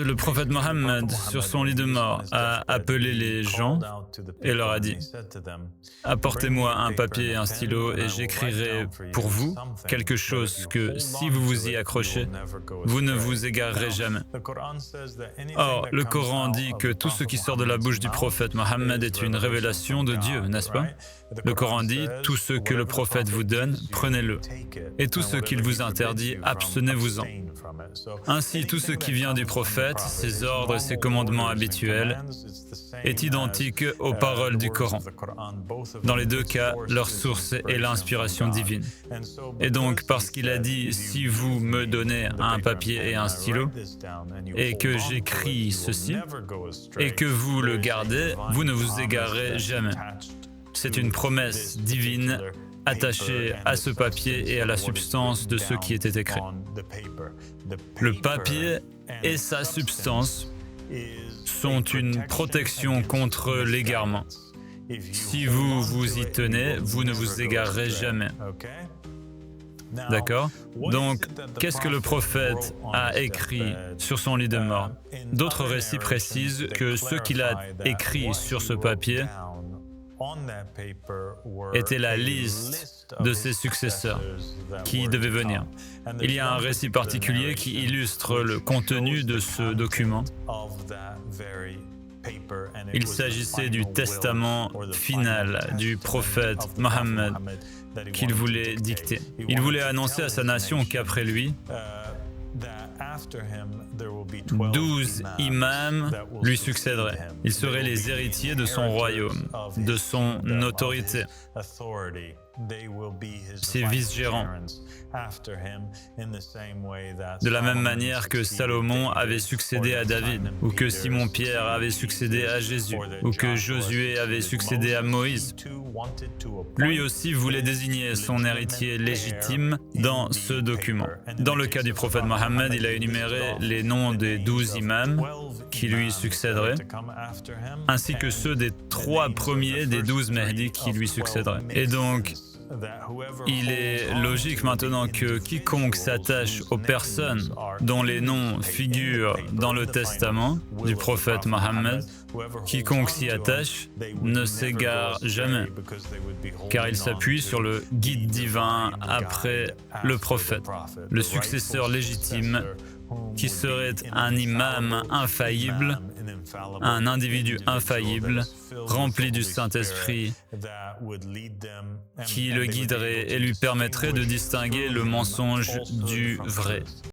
le prophète Mohammed, sur son lit de mort, a appelé les gens et leur a dit « Apportez-moi un papier et un stylo et j'écrirai pour vous quelque chose que, si vous vous y accrochez, vous ne vous égarerez jamais. » Or, le Coran dit que tout ce qui sort de la bouche du prophète Mohammed est une révélation de Dieu, n'est-ce pas? Le Coran dit « Tout ce que le prophète vous donne, prenez-le, et tout ce qu'il vous interdit, abstenez-vous-en. » Ainsi, tout ce qui vient du prophète, ses ordres et ses commandements habituels, est identique aux paroles du Coran. Dans les deux cas, leur source est l'inspiration divine. Et donc, parce qu'il a dit « Si vous me donnez un papier et un stylo, et que j'écris ceci, et que vous le gardez, vous ne vous égarerez jamais. » C'est une promesse divine attachée à ce papier et à la substance de ce qui était écrit. Le papier et sa substance sont une protection contre l'égarement. Si vous vous y tenez, vous ne vous égarerez jamais. D'accord? Donc, qu'est-ce que le prophète a écrit sur son lit de mort? D'autres récits précisent que ce qu'il a écrit sur ce papier était la liste de ses successeurs qui devaient venir. Il y a un récit particulier qui illustre le contenu de ce document. Il s'agissait du testament final du prophète Mohammed qu'il voulait dicter. Il voulait annoncer à sa nation qu'après lui, 12 imams lui succéderaient. Ils seraient les héritiers de son royaume, de son autorité, ses vice-gérants. De la même manière que Salomon avait succédé à David, ou que Simon-Pierre avait succédé à Jésus, ou que Josué avait succédé à Moïse. Lui aussi voulait désigner son héritier légitime dans ce document. Dans le cas du prophète Mohammed, il a énuméré les noms des 12 imams qui lui succéderaient, ainsi que ceux des 3 premiers des 12 Mahdi qui lui succéderaient. Et donc, il est logique maintenant que quiconque s'attache aux personnes dont les noms figurent dans le testament du prophète Mohammed, quiconque s'y attache ne s'égare jamais, car il s'appuie sur le guide divin après le prophète, le successeur légitime qui serait un imam infaillible, un individu infaillible, rempli du Saint-Esprit, qui le guiderait et lui permettrait de distinguer le mensonge du vrai.